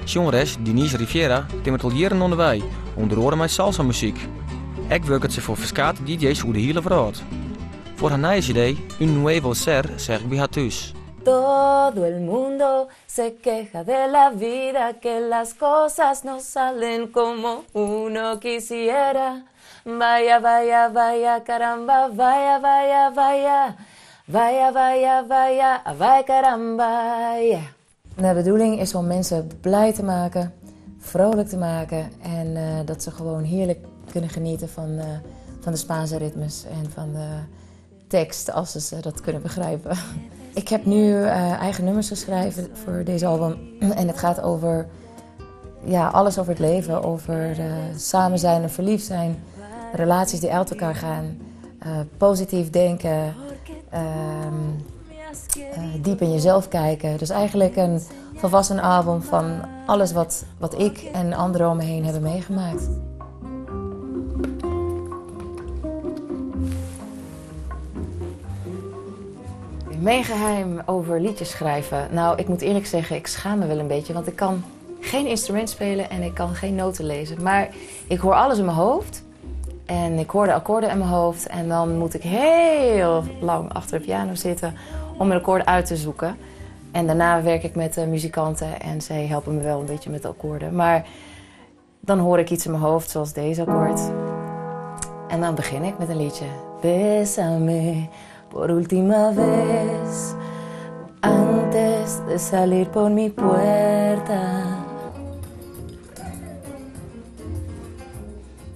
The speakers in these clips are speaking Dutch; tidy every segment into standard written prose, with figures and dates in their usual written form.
Jongeres Denise Riviera timmert al jaren onderweg, onder andere met salsa muziek. Ik werkt ze voor verschillende DJ's hoe de hele wereld. Voor haar nieuwe CD, Un Nuevo Ser, zeg ik bij haar thuis. Todo el mundo se queja de la vida, que las cosas no salen como uno quisiera. Vaya, vaya, vaya, caramba, vaya, vaya, vaya. Vaya, vaya, vaya, vaya, caramba, yeah. De bedoeling is om mensen blij te maken, vrolijk te maken en dat ze gewoon heerlijk kunnen genieten van de Spaanse ritmes en van de tekst als ze dat kunnen begrijpen. Ik heb nu eigen nummers geschreven voor deze album en het gaat over alles over het leven, over samen zijn en verliefd zijn, relaties die uit elkaar gaan, positief denken, diep in jezelf kijken. Dus eigenlijk een volwassen album van alles wat ik en anderen om me heen hebben meegemaakt. Mijn geheim over liedjes schrijven. Nou, ik moet eerlijk zeggen, ik schaam me wel een beetje, want ik kan geen instrument spelen en ik kan geen noten lezen. Maar ik hoor alles in mijn hoofd en ik hoor de akkoorden in mijn hoofd en dan moet ik heel lang achter de piano zitten om mijn akkoorden uit te zoeken. En daarna werk ik met muzikanten en zij helpen me wel een beetje met de akkoorden. Maar dan hoor ik iets in mijn hoofd, zoals deze akkoord. En dan begin ik met een liedje. Bésame por última vez, antes de salir por mi puerta.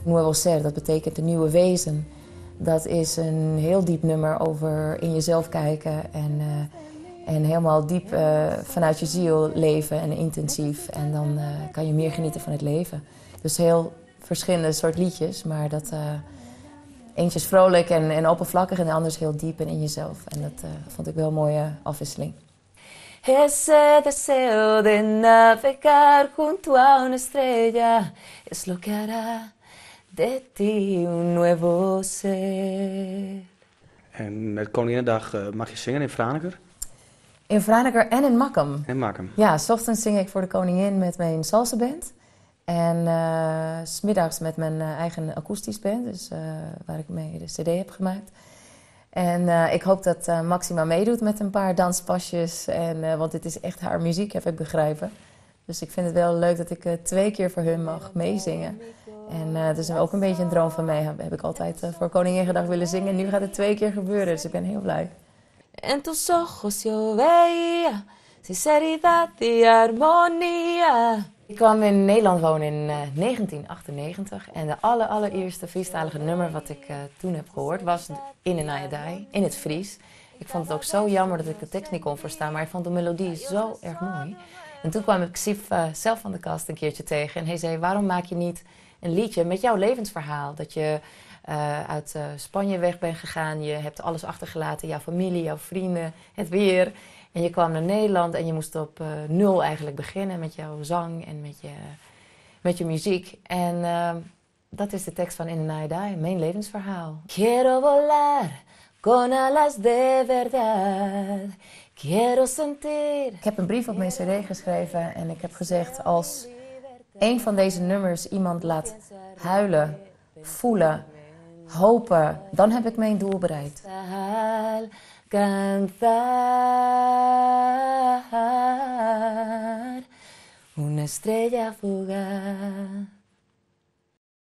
Nuevo Ser, dat betekent een nieuwe wezen. Dat is een heel diep nummer over in jezelf kijken en helemaal diep vanuit je ziel leven en intensief. En dan kan je meer genieten van het leven. Dus heel verschillende soort liedjes, maar dat eentje is vrolijk en oppervlakkig en de ander is heel diep en in jezelf. En dat vond ik wel een mooie afwisseling. Ese deseo de navegar junto a una estrella es lo que hará de ti un nuevo ser. En met Koninginnedag mag je zingen in Franeker? In Franeker en in Makkum. En Makkum. Ja, 's ochtends zing ik voor de koningin met mijn salsa band. En 's middags met mijn eigen akoestisch band, dus waar ik mee de cd heb gemaakt. En ik hoop dat Maxima meedoet met een paar danspasjes, want dit is echt haar muziek, heb ik begrepen. Dus ik vind het wel leuk dat ik 2 keer voor hun mag meezingen. En het is ook een beetje een droom van mij, heb ik altijd voor Koninginnedag willen zingen. En nu gaat het 2 keer gebeuren, dus ik ben heel blij. En tus ojos yo veía sinceridad y armonía. Ik kwam in Nederland wonen in 1998 en de allereerste Friestalige nummer wat ik toen heb gehoord was In een Ayadai, in het Fries. Ik vond het ook zo jammer dat ik de tekst niet kon verstaan, maar ik vond de melodie zo erg mooi. En toen kwam ik Sif zelf van de kast een keertje tegen en hij zei, waarom maak je niet een liedje met jouw levensverhaal? Dat je uit Spanje weg bent gegaan, je hebt alles achtergelaten, jouw familie, jouw vrienden, het weer. En je kwam naar Nederland en je moest op 0 eigenlijk beginnen met jouw zang en met je muziek. En dat is de tekst van In een Ayadai, mijn levensverhaal. Quiero volar con alas de verdad. Quiero sentir. Ik heb een brief op mijn cd geschreven en ik heb gezegd, als een van deze nummers iemand laat huilen, voelen, hopen, dan heb ik mijn doel bereikt. Cantar una estrella fugaz.